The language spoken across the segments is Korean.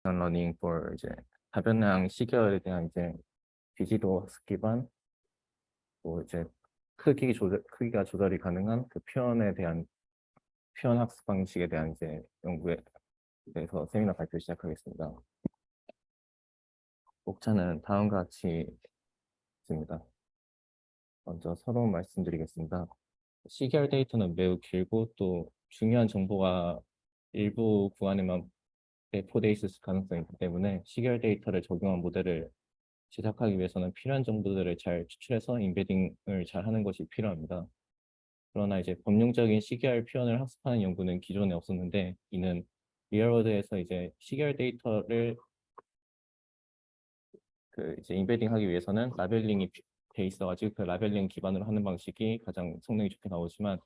러닝 for 이제 다변형 시계열에 대한 이제 비지도 학습 기반 뭐 이제 크기가 조절이 가능한 그 표현에 대한 표현 학습 방식에 대한 이제 연구에 대해서 세미나 발표 시작하겠습니다. 목차는 다음과 같이 있습니다. 먼저 서로 말씀드리겠습니다. 시계열 데이터는 매우 길고 또 중요한 정보가 일부 구간에만 배포돼 있을 가능성이 있기 때문에 시계열 데이터를 적용한 모델을 제작하기 위해서는 필요한 정보들을 잘 추출해서 임베딩을 잘 하는 것이 필요합니다. 그러나 이제 범용적인 시계열 표현을 학습하는 연구는 기존에 없었는데, 이는 리얼월드에서 이제 시계열 데이터를 이제 임베딩하기 위해서는 라벨링이 돼 있어가지고 그 라벨링 기반으로 하는 방식이 가장 성능이 좋게 나오지만,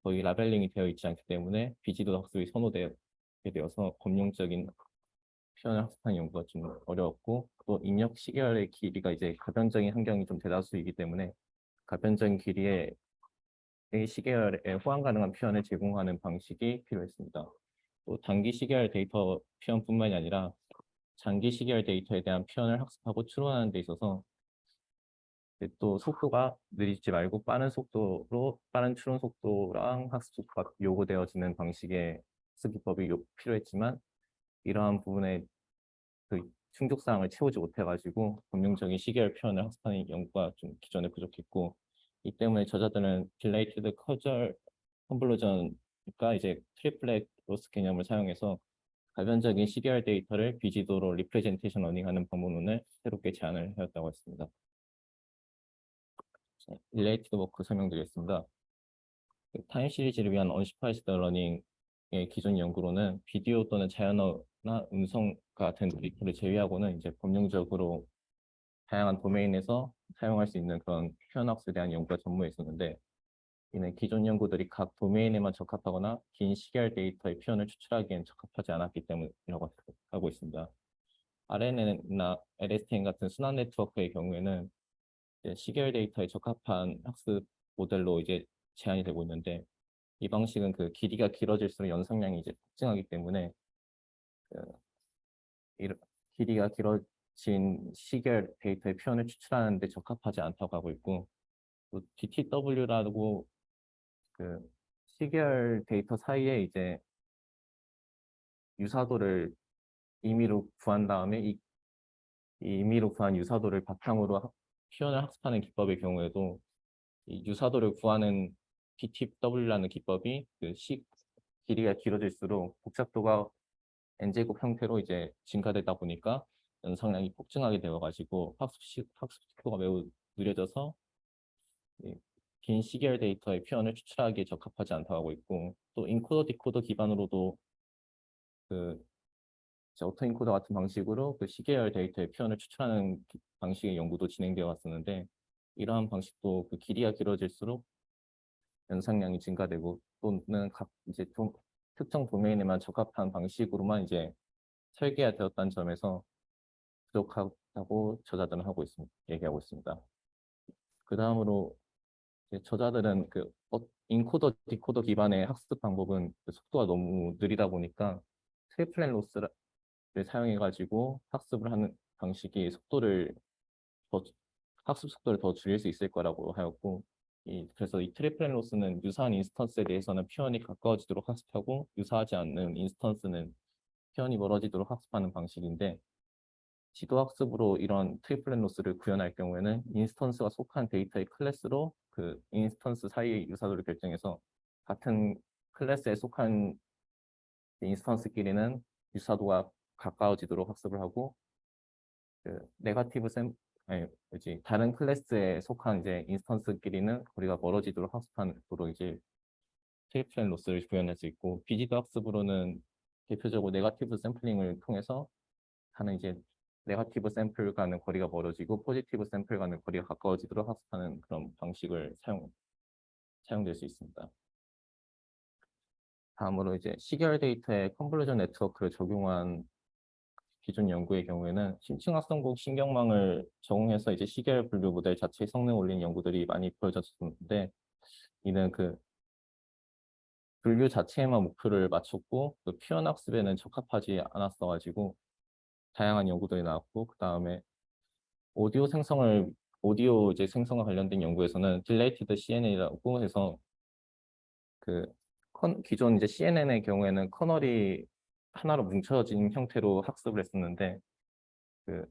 거의 라벨링이 되어 있지 않기 때문에 비지도 학습이 선호되게 되어서 범용적인 표현을 학습하는 연구가 좀 어려웠고, 또 입력 시계열의 길이가 이제 가변적인 환경이 좀 대다수이기 때문에 가변적인 길이의 시계열에 호환 가능한 표현을 제공하는 방식이 필요했습니다. 또 단기 시계열 데이터 표현뿐만이 아니라 장기 시계열 데이터에 대한 표현을 학습하고 추론하는 데 있어서 또 속도가 느리지 말고 빠른 추론 속도랑 학습 속도가 요구되어지는 방식의 학습 기법이 필요했지만, 이러한 부분에 그 충족사항을 채우지 못해가지고 범용적인 시계열 표현을 학습하는 연구가 좀 기존에 부족했고, 이 때문에 저자들은 딜레이티드 커절 컨볼루전과 이제 트리플렉 로스 개념을 사용해서 가변적인 시계열 데이터를 비지도로 리프레젠테이션 러닝하는 방법론을 새롭게 제안을 하였다고 했습니다. 릴레이티드 워크 설명드리겠습니다. 타임 시리즈를 위한 언슈퍼바이스드 러닝의 기존 연구로는 비디오 또는 자연어나 음성 같은 데이터를 제외하고는 이제 범용적으로 다양한 도메인에서 사용할 수 있는 그런 표현 학습에 대한 연구가 전무했었는데, 이는 기존 연구들이 각 도메인에만 적합하거나 긴 시계열 데이터의 표현을 추출하기엔 적합하지 않았기 때문이라고 하고 있습니다. RNN이나 LSTM 같은 순환 네트워크의 경우에는 시계열 데이터에 적합한 학습 모델로 이제 제한이 되고 있는데, 이 방식은 그 길이가 길어질수록 연상량이 이제 폭증하기 때문에 그 길이가 길어진 시계열 데이터의 표현을 추출하는 데 적합하지 않다고 하고 있고, 또 DTW라고 그 시계열 데이터 사이에 이제 유사도를 임의로 구한 다음에 이 임의로 구한 유사도를 바탕으로 표현을 학습하는 기법의 경우에도 이 유사도를 구하는 DTW라는 기법이 길이가 길어질수록 복잡도가 n제곱 형태로 이제 증가되다 보니까 연상량이 폭증하게 되어가지고 학습 속도가 매우 느려져서 긴 시계열 데이터의 표현을 추출하기에 적합하지 않다고 하고 있고, 또 인코더 디코더 기반으로도 오토인코더 같은 방식으로 그 시계열 데이터의 표현을 추출하는 방식의 연구도 진행되어 왔었는데, 이러한 방식도 그 길이가 길어질수록 연상량이 증가되고 또는 이제 특정 도메인에만 적합한 방식으로만 이제 설계되었다는 점에서 부족하다고 저자들은 얘기하고 있습니다. 그 다음으로 저자들은 인코더 디코더 기반의 학습 방법은 속도가 너무 느리다 보니까 트리플렛 로스를 사용해가지고 학습을 하는 방식이 학습 속도를 더 줄일 수 있을 거라고 하였고, 그래서 이 트리플렛 로스는 유사한 인스턴스에 대해서는 표현이 가까워지도록 학습하고, 유사하지 않는 인스턴스는 표현이 멀어지도록 학습하는 방식인데, 지도 학습으로 이런 트리플렛 로스를 구현할 경우에는 인스턴스가 속한 데이터의 클래스로 그 인스턴스 사이의 유사도를 결정해서 같은 클래스에 속한 인스턴스끼리는 유사도가 가까워지도록 학습을 하고, 네거티브 다른 클래스에 속한 이제 인스턴스끼리는 거리가 멀어지도록 학습하도록 이제 트리플렛 로스를 구현할 수 있고, 비지도 학습으로는 대표적으로 네거티브 샘플링을 통해서 하는 이제 네거티브 샘플과는 거리가 멀어지고 포지티브 샘플과는 거리가 가까워지도록 학습하는 그런 방식을 사용될 수 있습니다. 다음으로 이제 시계열 데이터에 컨볼루전 네트워크를 적용한 기존 연구의 경우에는 심층학성국 신경망을 적용해서 이제 시계열 분류 모델 자체의 성능을 올린 연구들이 많이 보여졌었는데, 이는 분류 자체에만 목표를 맞췄고 표현 학습에는 적합하지 않았어가지고 다양한 연구들이 나왔고, 그 다음에 오디오 이제 생성과 관련된 연구에서는 딜레이티드 CNN이라고 해서 그 기존 이제 CNN의 경우에는 커널이 하나로 뭉쳐진 형태로 학습을 했었는데, 그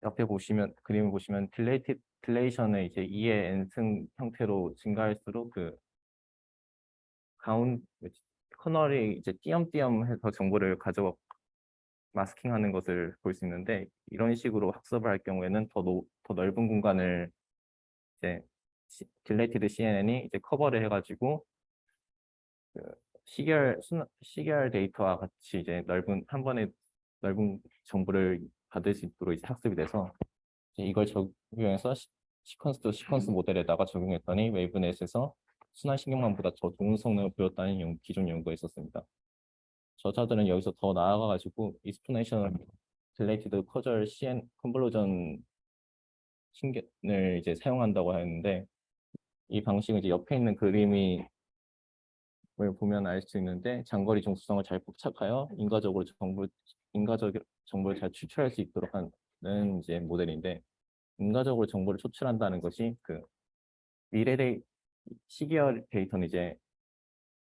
옆에 보시면 그림을 보시면 딜레이션의 이제 2의 n승 형태로 증가할수록 그 가운 커널이 이제 띄엄띄엄해서 정보를 가져 마스킹하는 것을 볼 수 있는데, 이런 식으로 학습을 할 경우에는 더 넓은 공간을 이제 딜레이티드 CNN이 이제 커버를 해가지고 그 시계열 데이터와 같이 이제 한 번에 넓은 정보를 받을 수 있도록 이제 학습이 돼서 이제 이걸 적용해서 시퀀스 투 시퀀스 모델에다가 적용했더니 웨이브넷에서 순환 신경망보다 더 좋은 성능을 보였다는 기존 연구가 있었습니다. 저자들은 여기서 더 나아가가지고 익스포넨셜 딜레이티드 커절 CN 컨볼루전 신경을 이제 사용한다고 하는데, 이 방식은 이제 옆에 있는 그림이 을 보면 알 수 있는데, 장거리 정수성을 잘 포착하여 인가적 정보를 잘 추출할 수 있도록 하는 이제 모델인데, 인가적으로 정보를 추출한다는 것이 그 시계열 데이터는 이제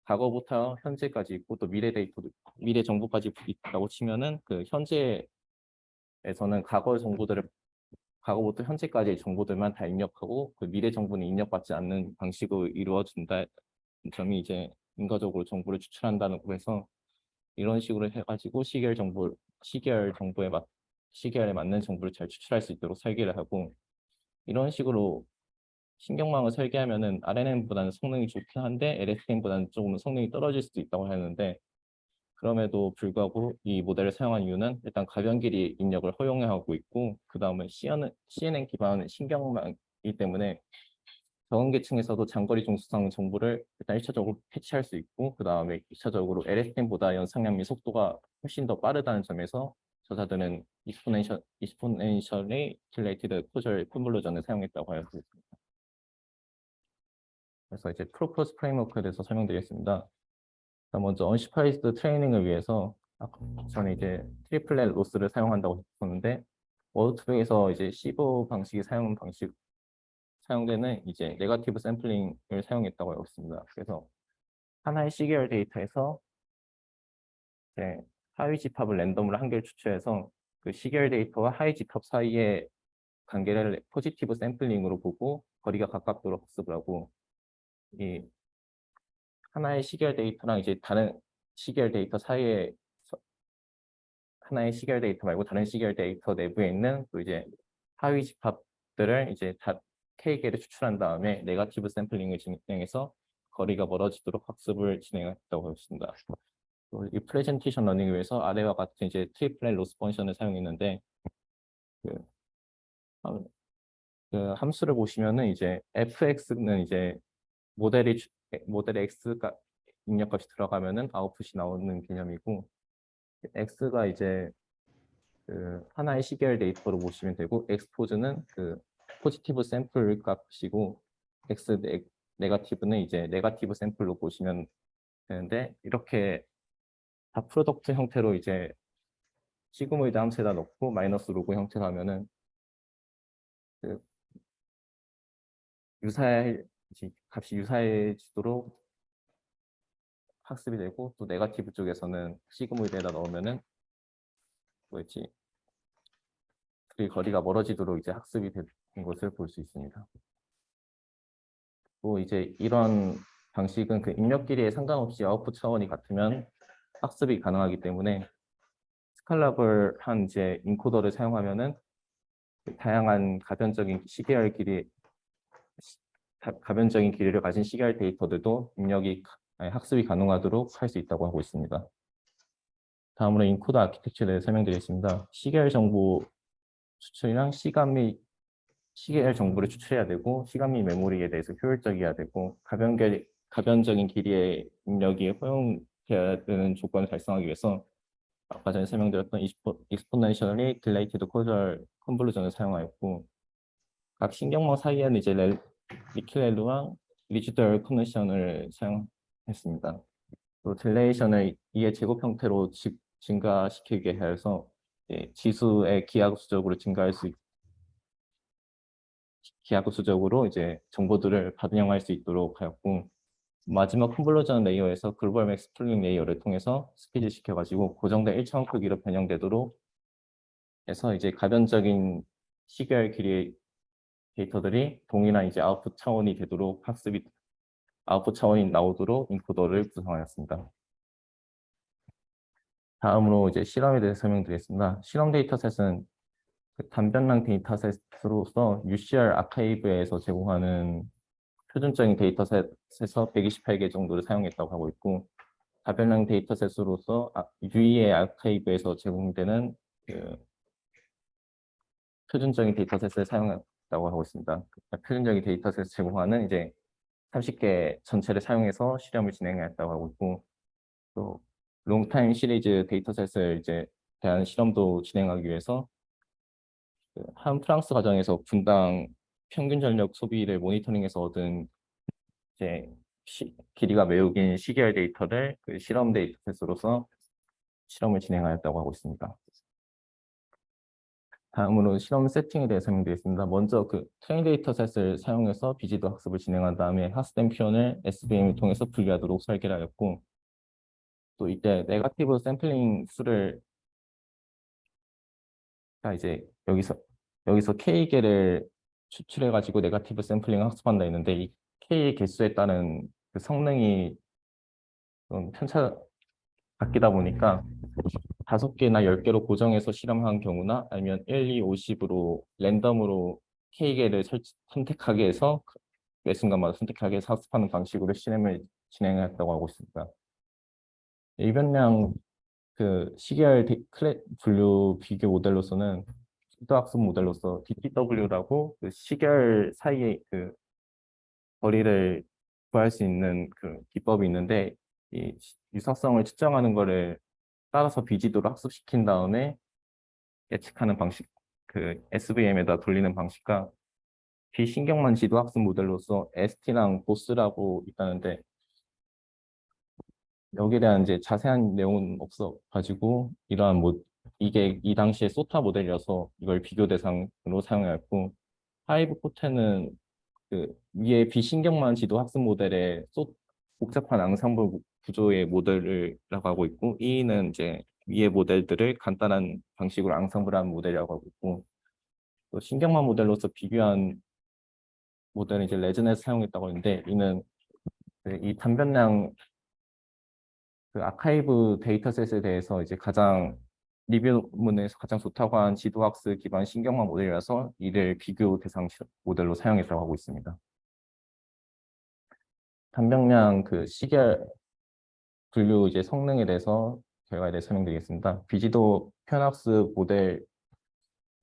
과거부터 현재까지 있고 또 미래 정보까지 있다고 치면은 그 현재에서는 과거부터 현재까지의 정보들만 다 입력하고 그 미래 정보는 입력받지 않는 방식으로 이루어진다 점이 이제 인가적으로 정보를 추출한다는 거에서, 이런 식으로 해가지고 시계열에 맞는 정보를 잘 추출할 수 있도록 설계를 하고, 이런 식으로 신경망을 설계하면은 RNN보다는 성능이 좋긴 한데 LSTM보다는 조금 성능이 떨어질 수도 있다고 하는데, 그럼에도 불구하고 이 모델을 사용한 이유는 일단 가변 길이 입력을 허용하고 있고, 그 다음에 CNN 기반 신경망이기 때문에 적은 계층에서도 장거리 중수성 정보를 일단 1차적으로 캐치할 수 있고, 그 다음에 2차적으로 LSTM보다 연상량미 속도가 훨씬 더 빠르다는 점에서 저자들은 익스포넨셜리 딜레이티드 코절 컨볼루전을 사용했다고 하였습니다. 그래서 이제 프로포스 프레임워크에 대해서 설명드리겠습니다. 먼저 언슈퍼바이즈드 트레이닝을 위해서 전에 이제 트리플렛 로스를 사용한다고 했었는데, 워드투백에서 이제 시보 방식이 사용되는 이제 네거티브 샘플링을 사용했다고 하고 있습니다. 그래서 하나의 시계열 데이터에서 이제 하위 집합을 랜덤으로 한 개를 추출해서 그 시계열 데이터와 하위 집합 사이의 관계를 포지티브 샘플링으로 보고 거리가 가깝도록 학습을 하고, 이 하나의 시계열 데이터랑 이제 다른 시계열 데이터 사이에 하나의 시계열 데이터 말고 다른 시계열 데이터 내부에 있는 또 이제 하위 집합들을 이제 다 K개를 추출한 다음에 네거티브 샘플링을 진행해서 거리가 멀어지도록 학습을 진행했다고 하였습니다. 이 프레젠테이션 러닝을 위해서 아래와 같은 이제 트리플렛 로스 펀션을 사용했는데, 그, 그 함수를 보시면은 이제 fx는 이제 모델 x가 입력값이 들어가면은 아웃풋이 나오는 개념이고, x가 이제 그 하나의 시계열 데이터로 보시면 되고, 엑스포즈는 그 포지티브 샘플 값이고, 네거티브는 이제 네거티브 샘플로 보시면 되는데, 이렇게 다 프로덕트 형태로 이제 시그모이드 함수에다 넣고 마이너스 로그 형태로 하면은 그 값이 유사해지도록 학습이 되고, 또 네거티브 쪽에서는 시그모이드에다 넣으면은 뭐였지? 그 거리가 멀어지도록 이제 학습이 된 것을 볼 수 있습니다. 또 이제 이런 방식은 그 입력 길이에 상관없이 아웃풋 차원이 같으면 학습이 가능하기 때문에 스칼라블한 이제 인코더를 사용하면은 다양한 가변적인 길이를 가진 시계열 데이터들도 학습이 가능하도록 할 수 있다고 하고 있습니다. 다음으로 인코더 아키텍처를 설명드리겠습니다. 시계열 정보 추출이랑 시계열 정보를 추출해야 되고, 시간 및 메모리에 대해서 효율적이어야 되고, 가변적인 길이의 입력이 허용되어야 되는 조건을 달성하기 위해서 아까 전에 설명드렸던 익스포넨셜리 딜레이티드 코절 컨볼루전을 사용하였고, 각 신경망 사이에는 이제 리큐렐루와 리지덜 커넥션을 사용했습니다. 또 딜레이션을 2의 제곱 형태로 증가시키게 해서 지수의 기하급수적으로 이제 정보들을 반영할 수 있도록 하였고, 마지막 컨볼루션 레이어에서 글로벌 맥스 풀링 레이어를 통해서 스피드 시켜가지고 고정된 일정 크기로 변형되도록 해서 이제 가변적인 시계열 길이의 데이터들이 동일한 이제 아웃풋 차원이 되도록 아웃풋 차원이 나오도록 인코더를 구성하였습니다. 다음으로 이제 실험에 대해서 설명드리겠습니다. 실험 데이터셋은 단변량 데이터셋으로서 UCR 아카이브에서 제공하는 표준적인 데이터셋에서 128개 정도를 사용했다고 하고 있고, 다변량 데이터셋으로서 UEA 아카이브에서 제공되는 표준적인 데이터셋을 사용했다고 하고 있습니다. 표준적인 데이터셋을 제공하는 이제 30개 전체를 사용해서 실험을 진행했다고 하고 있고, 또 롱타임 시리즈 데이터셋을 이제 대한 실험도 진행하기 위해서 한 프랑스 가정에서 분당 평균 전력 소비를 모니터링해서 얻은 이제 길이가 매우 긴 시계열 데이터를 그 실험 데이터셋으로서 실험을 진행하였다고 하고 있습니다. 다음으로 실험 세팅에 대해 설명드리겠습니다. 먼저 그 트레인 데이터셋을 사용해서 비지도 학습을 진행한 다음에 학습된 표현을 SVM을 통해서 분리하도록 설계를 하였고, 또 이때 네거티브 샘플링 수를 이제 여기서 K개를 추출해 가지고 네거티브 샘플링 학습한다 했는데, 이 K 개수에 따른 그 성능이 좀 편차 바뀌다 보니까 5개나 10개로 고정해서 실험한 경우나 아니면 1, 2, 50으로 랜덤으로 K개를 선택하게 해서 매 순간마다 선택하게 해서 학습하는 방식으로 실험을 진행했다고 하고 있습니다. 일변량 그 시계열 분류 비교 모델로서는 학습 모델로서 DTW라고 그 시계열 사이의 그 거리를 구할 수 있는 그 기법이 있는데, 이 유사성을 측정하는 거를 따라서 비지도를 학습시킨 다음에 예측하는 방식, 그 SVM에다 돌리는 방식과 비신경만 지도 학습 모델로서 ST랑 보스라고 있다는데, 여기에 대한 이제 자세한 내용은 없어 가지고 이게 이 당시에 소타 모델이라서 이걸 비교 대상으로 사용했고, 하이브 코테는 그 위에 비신경만 지도 학습 모델의 복잡한 앙상블 구조의 모델이라고 하고 있고, E는 이제 위의 모델들을 간단한 방식으로 앙상블한 모델이라고 하고 있고, 또 신경만 모델로서 비교한 모델은 이제 레즈넷을 사용했다고 하는데, 이는 이 단변량 그 아카이브 데이터셋에 대해서 이제 리뷰문에서 가장 좋다고 한 지도학습 기반 신경망 모델이라서 이를 비교 대상 모델로 사용했다고 하고 있습니다. 단변량 그 시계열 분류 이제 성능에 대해서 결과에 대해 설명드리겠습니다. 비지도 표현학습 모델,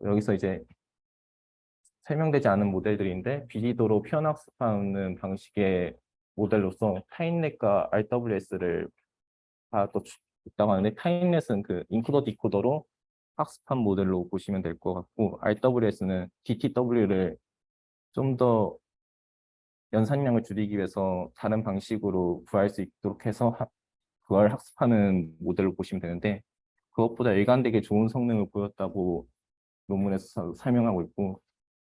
여기서 이제 설명되지 않은 모델들인데, 비지도로 표현학습하는 방식의 모델로서 타인넷과 RWS를 또 있다고 하는데, 타임넷은 그 인코더 디코더로 학습한 모델로 보시면 될 것 같고, RWS는 DTW를 좀 더 연산량을 줄이기 위해서 다른 방식으로 구할 수 있도록 해서 그걸 학습하는 모델로 보시면 되는데, 그것보다 일관되게 좋은 성능을 보였다고 논문에서 설명하고 있고,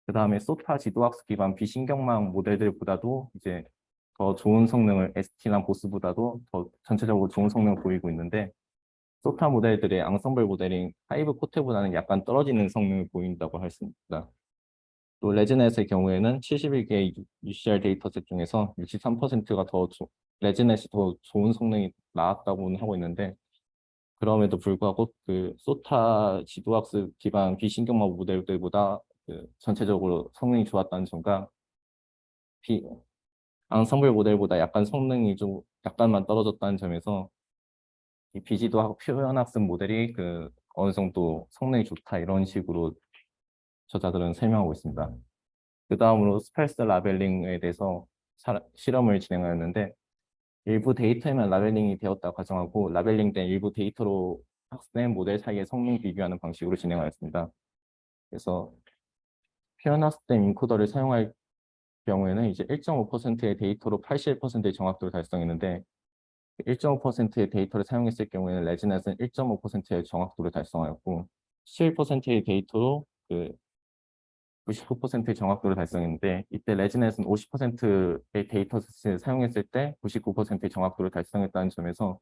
그 다음에 소타 지도학습 기반 비신경망 모델들보다도 이제 더 좋은 성능을 ST나 보스보다도 더 전체적으로 좋은 성능을 보이고 있는데, 소타 모델들의 앙상블 모델인 하이브 코테보다는 약간 떨어지는 성능을 보인다고 할 수 있습니다. 또 레즈넷의 경우에는 71개의 UCR 데이터셋 중에서 63%가 레즈넷이 더 좋은 성능이 나왔다고 하고 있는데, 그럼에도 불구하고 그 소타 지도학습 기반 비신경망 모델들보다 그 전체적으로 성능이 좋았다는 점과 앙상블 모델보다 약간 성능이 좀 약간만 떨어졌다는 점에서 이 비지도 표현학습 모델이 그 어느 정도 성능이 좋다, 이런 식으로 저자들은 설명하고 있습니다. 그 다음으로 스펠스 라벨링에 대해서 실험을 진행하였는데, 일부 데이터에만 라벨링이 되었다 가정하고 라벨링된 일부 데이터로 학습된 모델 사이의 성능 비교하는 방식으로 진행하였습니다. 그래서 표현 학습된 인코더를 사용할 경우에는 이제 1.5%의 데이터로 81%의 정확도를 달성했는데, 1.5%의 데이터를 사용했을 경우에는 레지넷은 1.5%의 정확도를 달성하였고, 17%의 데이터로 그 99%의 정확도를 달성했는데, 이때 레지넷은 50%의 데이터셋을 사용했을 때 99%의 정확도를 달성했다는 점에서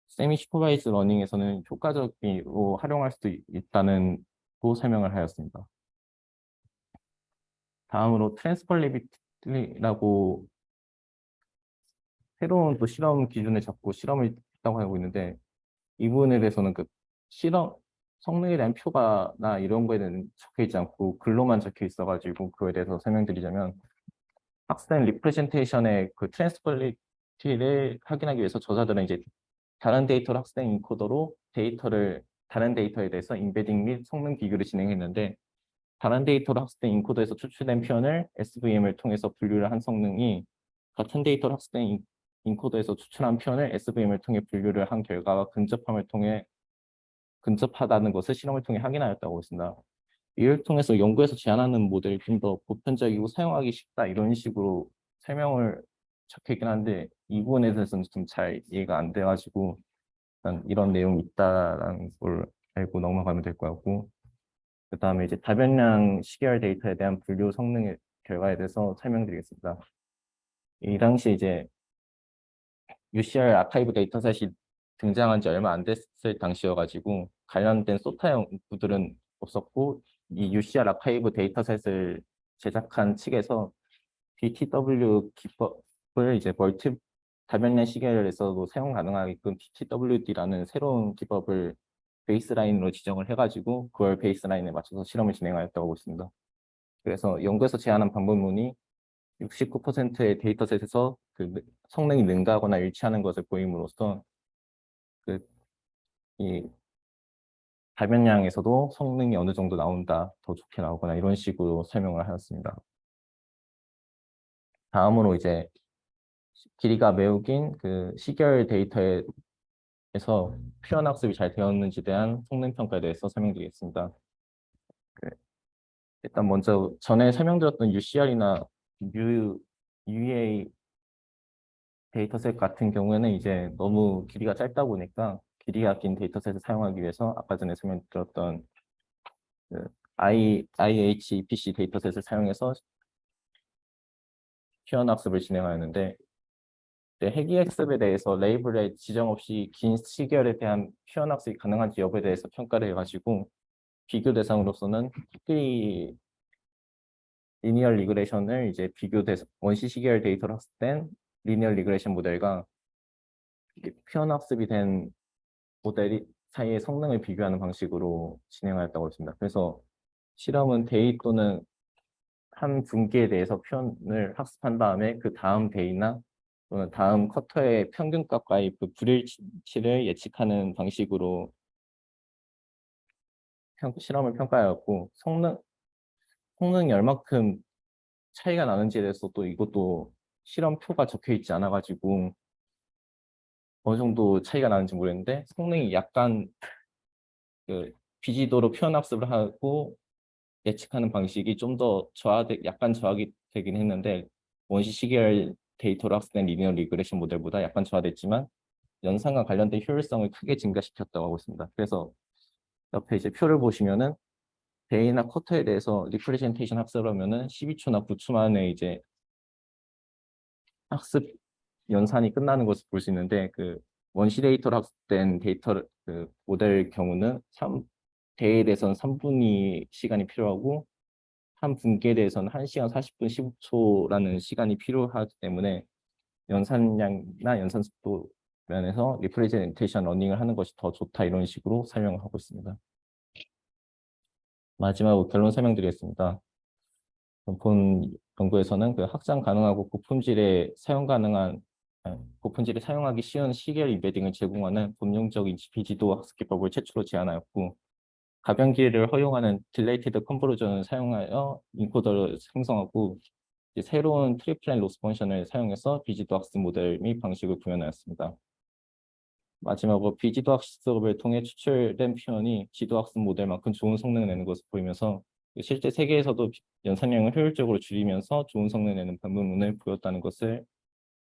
세미 슈퍼바이즈 러닝에서는 효과적으로 활용할 수도 있다는 고 설명을 하였습니다. 다음으로 트랜스퍼리비티라고 새로운 또 실험 기준을 잡고 실험을 했다고 하고 있는데, 이 부분에 대해서는 그 실험 성능에 대한 표가나 이런 거에 대해서는 적혀 있지 않고 글로만 적혀 있어가지고 그거에 대해서 설명드리자면, 학생 리프레젠테이션의 그 트랜스퍼리티를 확인하기 위해서 저자들은 이제 다른 데이터를 학생 인코더로 다른 데이터에 대해서 인베딩 및 성능 비교를 진행했는데, 다른 데이터로 학습된 인코더에서 추출된 표현을 SVM을 통해서 분류를 한 성능이 같은 데이터로 학습된 인코더에서 추출한 표현을 SVM을 통해 분류를 한 결과가 근접하다는 것을 실험을 통해 확인하였다고 했습니다. 이를 통해서 연구에서 제안하는 모델이 좀 더 보편적이고 사용하기 쉽다 이런 식으로 설명을 적혀있긴 한데, 이 부분에 대해서는 좀 잘 이해가 안 돼가지고 일단 이런 내용이 있다라는 걸 알고 넘어가면 될 것 같고, 그 다음에 이제 다변량 시계열 데이터에 대한 분류 성능의 결과에 대해서 설명드리겠습니다. 이 당시 이제 UCR 아카이브 데이터셋이 등장한 지 얼마 안 됐을 당시여가지고 관련된 소타 연구들은 없었고, 이 UCR 아카이브 데이터셋을 제작한 측에서 DTW 기법을 이제 다변량 시계열에서도 사용 가능하게끔 DTWD라는 새로운 기법을 베이스라인으로 지정을 해가지고 그걸 베이스라인에 맞춰서 실험을 진행하였다고 하고 있습니다. 그래서 연구에서 제안한 방법론이 69%의 데이터셋에서 그 성능이 능가하거나 일치하는 것을 보임으로써 이 다변량에서도 성능이 어느 정도 나온다, 더 좋게 나오거나 이런 식으로 설명을 하였습니다. 다음으로 이제 길이가 매우 긴 그 시계열 데이터에서 표현 학습이 잘 되었는지에 대한 성능 평가에 대해서 설명드리겠습니다. 일단 먼저 전에 설명드렸던 UCR이나 UEA 데이터셋 같은 경우에는 이제 너무 길이가 짧다 보니까 길이가 긴 데이터셋을 사용하기 위해서 아까 전에 설명드렸던 그 IHEPC 데이터셋을 사용해서 표현 학습을 진행하였는데, 해기 학습에 대해서 레이블에 지정 없이 긴 시계열에 대한 표현 학습이 가능한지 여부에 대해서 평가를 해가지고 비교 대상으로서는 특히 리니어 리그레이션을 이제 원시 시계열 데이터로 학습된 리니어 리그레이션 모델과 표현 학습이 된 모델 사이의 성능을 비교하는 방식으로 진행하였다고 했습니다. 그래서 실험은 데이 또는 한 분기에 대해서 표현을 학습한 다음에 그 다음 데이나 또는 다음 쿼터의 평균값과의 그 불일치를 예측하는 방식으로 실험을 평가하였고, 성능이 얼마큼 차이가 나는지에 대해서 또 이것도 실험표가 적혀 있지 않아가지고 어느 정도 차이가 나는지 모르겠는데, 성능이 약간 그 비지도로 표현 학습을 하고 예측하는 방식이 좀 더 약간 저하가 되긴 했는데, 원시 시계열 데이터로 학습된 리니어 리그레션 모델보다 약간 저하됐지만 연산과 관련된 효율성을 크게 증가시켰다고 하고 있습니다. 그래서 옆에 이제 표를 보시면은 데이나 쿼터에 대해서 리프레젠테이션 학습을 하면은 12초나 9초 만에 이제 학습 연산이 끝나는 것을 볼 수 있는데, 그 원시 데이터로 학습된 그 모델 경우는 데이에 대해서는 3분이 시간이 필요하고 한 분기에 대해서는 1시간 40분 15초라는 시간이 필요하기 때문에 연산량이나 연산 속도 면에서 리프레젠테이션 러닝을 하는 것이 더 좋다 이런 식으로 설명을 하고 있습니다. 마지막으로 결론 설명드리겠습니다. 본 연구에서는 그 확장 가능하고 고품질에 사용하기 쉬운 시계열 인베딩을 제공하는 범용적인 비지도 학습 기법을 최초로 제안하였고, 가변 길이를 허용하는 딜레이티드 컨버전을 사용하여 인코더를 생성하고 새로운 트리플랜 로스 펑션을 사용해서 비지도 학습 모델 및 방식을 구현하였습니다. 마지막으로 비지도 학습을 통해 추출된 표현이 지도 학습 모델만큼 좋은 성능을 내는 것을 보이면서 실제 세계에서도 연산량을 효율적으로 줄이면서 좋은 성능을 내는 반문을 보였다는 것을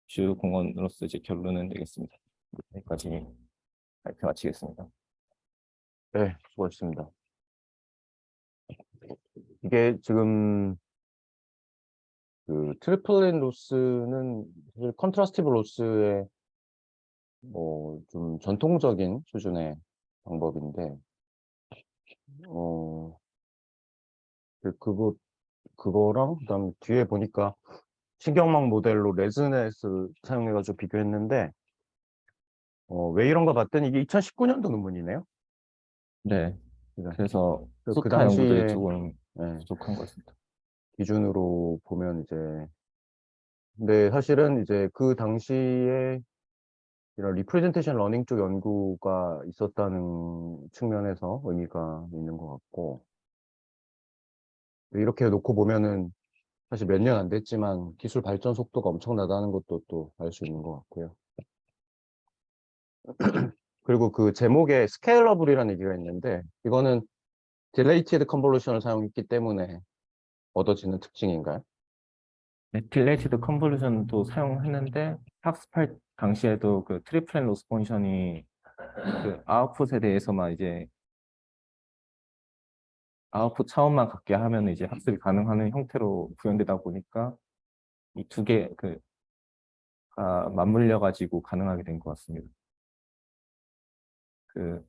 주요 공헌으로서 이제 결론을 내겠습니다. 여기까지 발표 마치겠습니다. 네, 수고하셨습니다. 이게 지금 그 트리플린 로스는 사실 컨트라스티브 로스의 좀 전통적인 수준의 방법인데, 어, 그거랑 그다음 뒤에 보니까 신경망 모델로 레즈넷을 사용해가지고 비교했는데, 왜 이런가 봤더니 이게 2019년도 논문이네요. 네. 그죠? 그래서 그 수타 연구들이 당시에 조금 예, 부족한 것 같습니다. 기준으로 보면 이제, 근데 사실은 이제 그 당시에 이런 리프레젠테이션 러닝 쪽 연구가 있었다는 측면에서 의미가 있는 것 같고, 이렇게 놓고 보면은 사실 몇 년 안 됐지만 기술 발전 속도가 엄청나다는 것도 또 알 수 있는 것 같고요. 그리고 그 제목에 스케일러블이라는 얘기가 있는데, 이거는 딜레이티드 컨볼루션을 사용했기 때문에 얻어지는 특징인가요? 네, 딜레이티드 컨볼루션도 사용했는데 학습할 당시에도 그 트리플렛 로스 펀션이 그 아웃풋에 대해서만 이제 아웃풋 차원만 갖게 하면 이제 학습이 가능한 형태로 구현되다 보니까 이 두 개 그가 맞물려 가지고 가능하게 된 것 같습니다. 그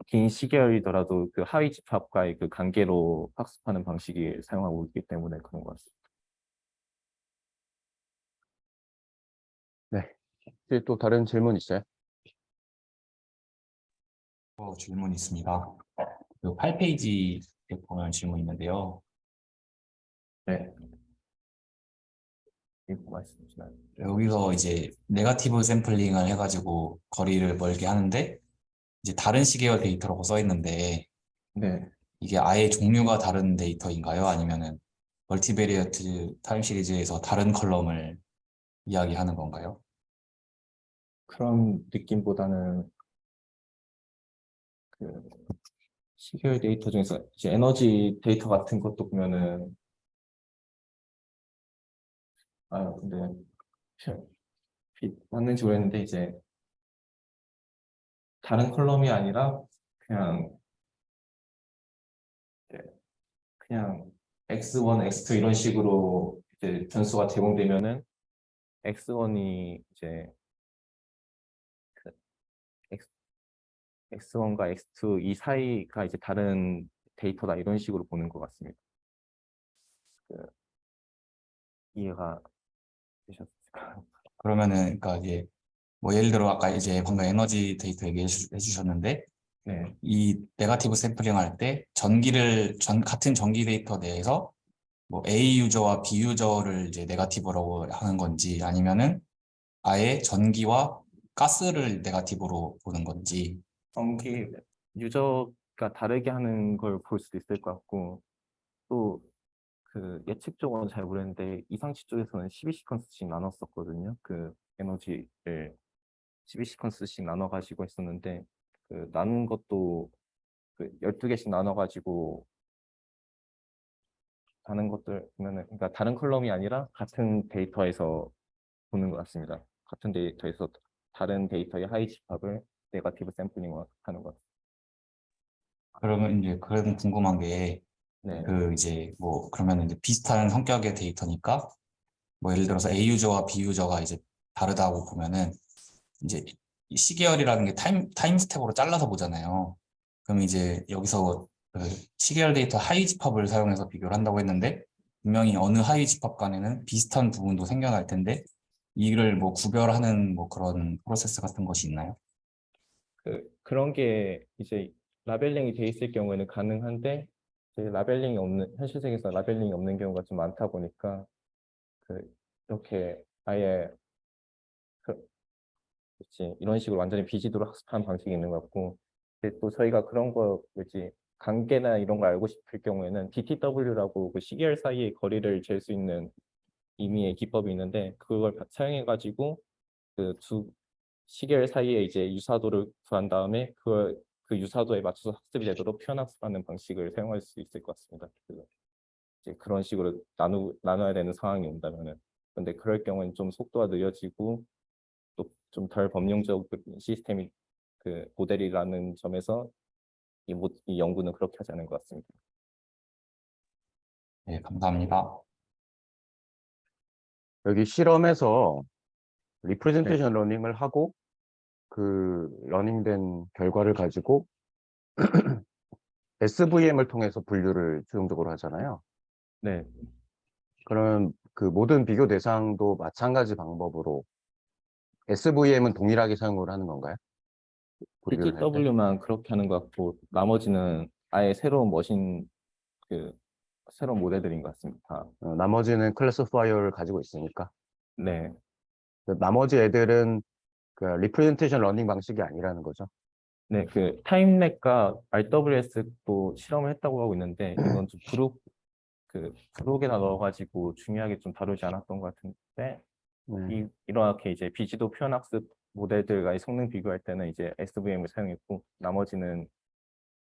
긴 시계열이더라도 그 하위 집합과의 그 관계로 학습하는 방식이 사용하고 있기 때문에 그런 것 같습니다. 네. 혹시 또 다른 질문 있어요? 질문이 있습니다. 그 8페이지에 보면 질문이 있는데요. 네. 읽고 말씀해 주시나요? 여기서 이제 네거티브 샘플링을 해가지고 거리를 멀게 하는데 이제 다른 시계열 데이터라고 써 있는데 네. 이게 아예 종류가 다른 데이터인가요? 아니면은 멀티베리어트 타임 시리즈에서 다른 컬럼을 이야기하는 건가요? 그런 느낌보다는 그 시계열 데이터 중에서 이제 에너지 데이터 같은 것도 보면은 근데 맞는지 모르겠는데 이제 다른 컬럼이 아니라 그냥 이제 그냥 x1, x2 이런 식으로 이제 변수가 제공되면은 x1이 이제 그 X1과 X2 이 사이가 이제 다른 데이터다 이런 식으로 보는 것 같습니다. 그, 이해가 되셨을까요? 그러면은 그러니까 이게 뭐 예를 들어 아까 이제 방금 에너지 데이터 얘기해 주셨는데 네. 이 네거티브 샘플링 할 때 같은 전기 데이터 내에서 뭐 A 유저와 B 유저를 이제 네거티브라고 하는 건지 아니면은 아예 전기와 가스를 네거티브로 보는 건지. 전기 유저가 다르게 하는 걸 볼 수도 있을 것 같고 또 그 예측 쪽은 잘 모르겠는데 이상치 쪽에서는 12시퀀스씩 나눴었거든요. 그 에너지를 12시퀀스씩 나눠가지고 했었는데 그 나눈 것도 그 12개씩 나눠가지고 다른 것들 보면은 그러니까 다른 컬럼이 아니라 같은 데이터에서 보는 것 같습니다. 같은 데이터에서 다른 데이터의 하위 집합을 네거티브 샘플링 하는 것. 그러면 이제 그런 궁금한 게 네. 그 이제 뭐 그러면 이제 비슷한 성격의 데이터니까 뭐 예를 들어서 A 유저와 B 유저가 이제 다르다고 보면은 이제 이 시계열이라는 게 타임 스텝으로 잘라서 보잖아요. 그럼 이제 여기서 그 시계열 데이터 하위 집합을 사용해서 비교를 한다고 했는데 분명히 어느 하위 집합 간에는 비슷한 부분도 생겨날 텐데 이를 뭐 구별하는 뭐 그런 프로세스 같은 것이 있나요? 그런 게 이제 라벨링이 돼 있을 경우에는 가능한데 이제 라벨링이 없는 현실 세계에서 라벨링이 없는 경우가 좀 많다 보니까 그 이렇게 아예 그 그렇지 이런 식으로 완전히 비지도로 학습하는 방식이 있는 것 같고 근데 또 저희가 그런 거 뭐지 관계나 이런 걸 알고 싶을 경우에는 DTW라고 그 시계열 사이의 거리를 잴 수 있는 임의의 기법이 있는데 그걸 사용해 가지고 그 두 시계열 사이에 이제 유사도를 구한 다음에 그 유사도에 맞춰서 학습이 되도록 표현 학습하는 방식을 사용할 수 있을 것 같습니다. 이제 그런 식으로 나눠야 되는 상황이 온다면은 근데 그럴 경우에는 좀 속도가 느려지고 또 좀 덜 범용적인 시스템이 그 모델이라는 점에서 이 연구는 그렇게 하지 않은 것 같습니다. 네, 감사합니다. 여기 실험에서 네, 리프레젠테이션 러닝을 하고 그 러닝된 결과를 가지고 SVM을 통해서 분류를 최종적으로 하잖아요. 네. 그러면 그 모든 비교 대상도 마찬가지 방법으로 SVM은 동일하게 사용을 하는 건가요? 분류를 할 때? PGW만 그렇게 하는 것 같고 나머지는 아예 새로운 그 새로운 모델들인 것 같습니다. 나머지는 클래스파이어를 가지고 있으니까. 네, 나머지 애들은 그 리프레젠테이션 러닝 방식이 아니라는 거죠. 네, 그 타임랩과 RWS도 실험을 했다고 하고 있는데 이건 좀 브록에다 넣어가지고 중요하게 좀 다루지 않았던 것 같은데 네. 이렇게 이제 비지도 표현학습 모델들과의 성능 비교할 때는 이제 SVM을 사용했고 나머지는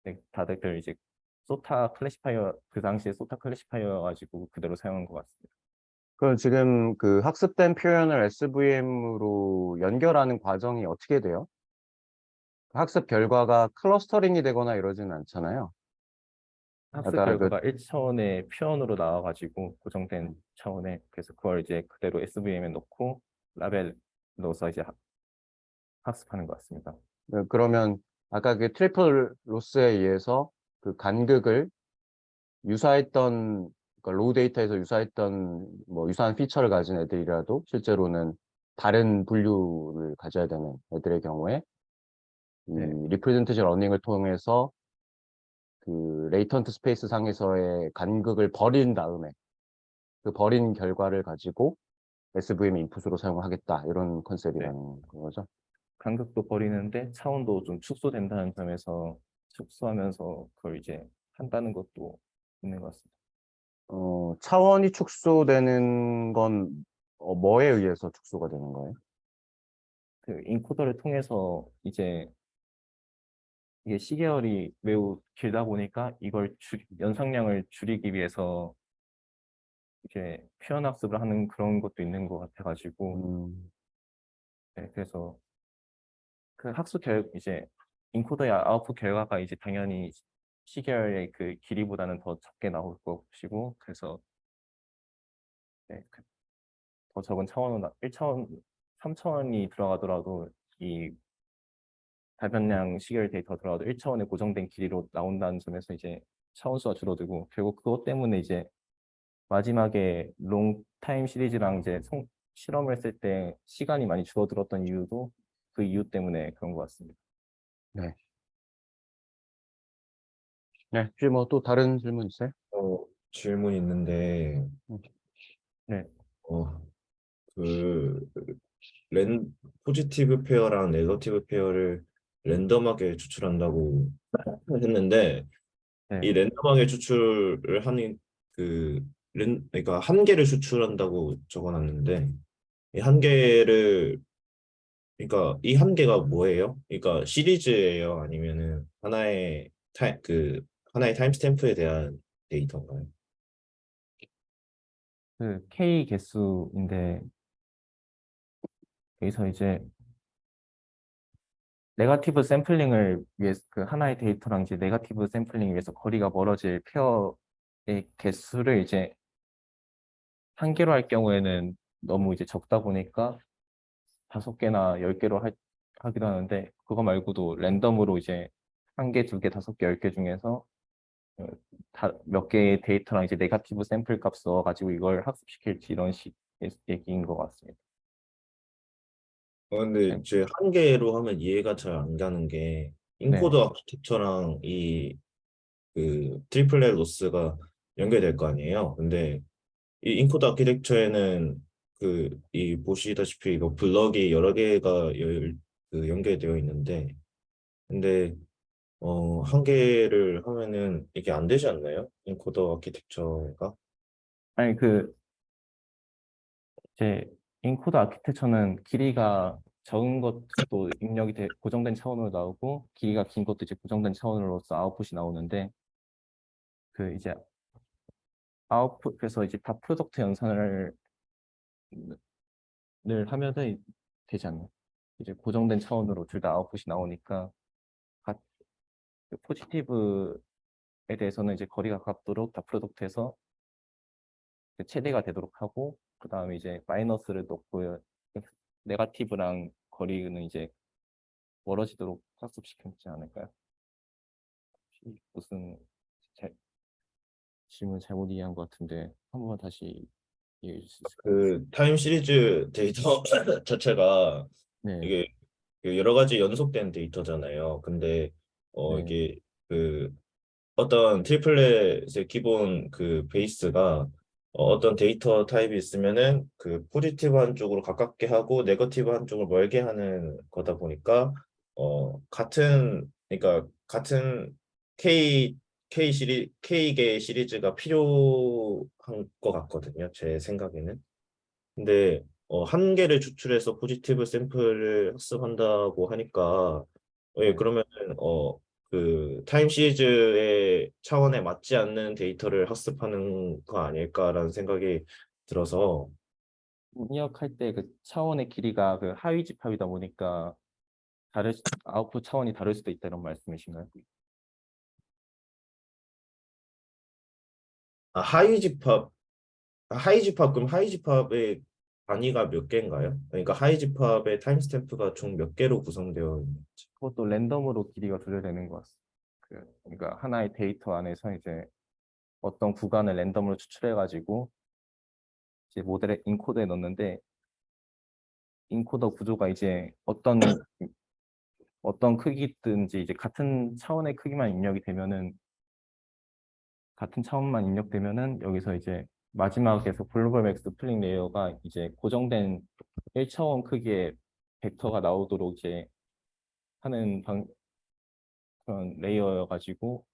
네, 다들 이제 소타 클래시파이어 그 당시에 소타 클래시파이어 가지고 그대로 사용한 것 같습니다. 그럼 지금 그 학습된 표현을 SVM으로 연결하는 과정이 어떻게 돼요? 학습 결과가 클러스터링이 되거나 이러지는 않잖아요. 학습 아까 그 결과가 1차원의 표현으로 나와가지고 고정된 차원에 그래서 그걸 이제 그대로 SVM에 넣고 라벨 넣어서 이제 학습하는 것 같습니다. 그러면 아까 그 트리플 로스에 의해서 그 간극을 유사했던 그러니까 로우 데이터에서 유사했던 뭐 유사한 피처를 가진 애들이라도 실제로는 다른 분류를 가져야 되는 애들의 경우에 이 네, 리프레젠테이션 러닝을 통해서 그 레이턴트 스페이스 상에서의 간극을 버린 다음에 그 버린 결과를 가지고 SVM 인풋으로 사용하겠다 이런 네. 컨셉이라는 거죠. 간극도 버리는데 차원도 좀 축소된다는 점에서 축소하면서 그걸 이제 한다는 것도 있는 것 같습니다. 차원이 축소되는 건 뭐에 의해서 축소가 되는 거예요? 그 인코더를 통해서 이제 이게 시계열이 매우 길다 보니까 이걸 연상량을 줄이기 위해서 이렇게 표현 학습을 하는 그런 것도 있는 것 같아가지고 음, 네, 그래서 그 이제 인코더의 아웃풋 결과가 이제 당연히 시계열의 그 길이보다는 더 적게 나올 것이고 그래서 네, 더 적은 차원으로 1차원, 3차원이 들어가더라도 이 발변량 시계열 데이터 들어가도 1차원의 고정된 길이로 나온다는 점에서 이제 차원수가 줄어들고 결국 그것 때문에 이제 마지막에 롱 타임 시리즈랑 이제 실험을 했을 때 시간이 많이 줄어들었던 이유도 그 이유 때문에 그런 것 같습니다. 네. 네. 혹시 뭐 또 다른 질문 있어요? 질문 있는데, 음, 네, 어, 그, 랜, 포지티브 페어랑 네거티브 페어를 랜덤하게 추출한다고 했는데, 네, 이 랜덤하게 추출을 하는 그러니까 한 개를 추출한다고 적어놨는데, 이 한 개를, 그러니까 이 한 개가 뭐예요? 그러니까 시리즈예요? 아니면은 하나의 타임스탬프에 대한 데이터인가요? 그 K 개수인데 여기서 이제 네거티브 샘플링을 위해서 그 하나의 데이터랑 이제 네거티브 샘플링을 위해서 거리가 멀어질 페어의 개수를 이제 한 개로 할 경우에는 너무 이제 적다 보니까 5개나 10개로 하기도 하는데 그거 말고도 랜덤으로 이제 한 개, 두 개, 5개, 10개 중에서 몇 개의 데이터랑 이제 네거티브 샘플 값 넣어가지고 이걸 학습시킬지 이런 식 얘기인 것 같습니다. 근데 네, 이제 한 개로 하면 이해가 잘 안 가는 게 네, 인코더 아키텍처랑 이 트리플렛 로스가 연결될 거 아니에요. 근데 이 인코더 아키텍처에는 이 보시다시피 이거 블럭이 여러 개가 연결되어 있는데 근데 한 개를 하면은 이게 안 되지 않나요? 인코더 아키텍처가? 아니 이제 인코더 아키텍처는 길이가 적은 것도 고정된 차원으로 나오고 길이가 긴 것도 이제 고정된 차원으로서 아웃풋이 나오는데 그 이제 그래서 이제 다 프로덕트 연산을 하면은 되지 않나요? 이제 고정된 차원으로 둘 다 아웃풋이 나오니까 그 포지티브에 대해서는 이제 거리가 같도록 다 프로덕트해서 그 최대가 되도록 하고 그 다음에 이제 마이너스를 넣고 네거티브랑 거리는 이제 멀어지도록 학습시켰지 않을까요? 혹시 무슨 질문 잘못 이해한 것 같은데 한 번만 다시 이해해 주실 수 있을까요? 그 타임 시리즈 데이터 자체가 네, 이게 그 여러 가지 연속된 데이터잖아요. 근데 네, 이게 그 어떤 트리플렛의 기본 그 베이스가 어떤 데이터 타입이 있으면은 그 포지티브 한쪽으로 가깝게 하고 네거티브 한쪽을 멀게 하는 거다 보니까 그러니까 같은 K개 시리즈가 필요한 것 같거든요. 제 생각에는. 근데 한 개를 추출해서 포지티브 샘플을 학습한다고 하니까 예, 네. 그러면은 그 타임 시리즈의 차원에 맞지 않는 데이터를 학습하는 거 아닐까라는 생각이 들어서 입력할 때 그 차원의 길이가 그 하위 집합이다 보니까 아웃풋 차원이 다를 수도 있다 이런 말씀이신가요? 하이 집합 그럼 하이 집합의 단위가 몇 개인가요? 그러니까 하이 집합의 타임스탬프가 총 몇 개로 구성되어 있는지. 그것도 랜덤으로 길이가 조절되는 것 같습니다. 그러니까 하나의 데이터 안에서 이제 어떤 구간을 랜덤으로 추출해가지고 이제 모델에 인코더에 넣는데 인코더 구조가 이제 어떤 크기든지 이제 같은 차원의 크기만 입력이 되면은 같은 차원만 입력되면은 여기서 이제 마지막에서 글로벌 맥스 플링 레이어가 이제 고정된 1차원 크기의 벡터가 나오도록 이제 하는 그런 레이어여가지고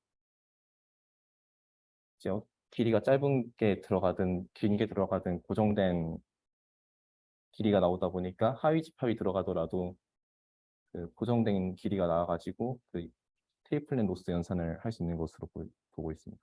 이제 길이가 짧은 게 들어가든 긴 게 들어가든 고정된 길이가 나오다 보니까 하위 집합이 들어가더라도 그 고정된 길이가 나와가지고 그 트리플렛 로스 연산을 할 수 있는 것으로 보고 있습니다.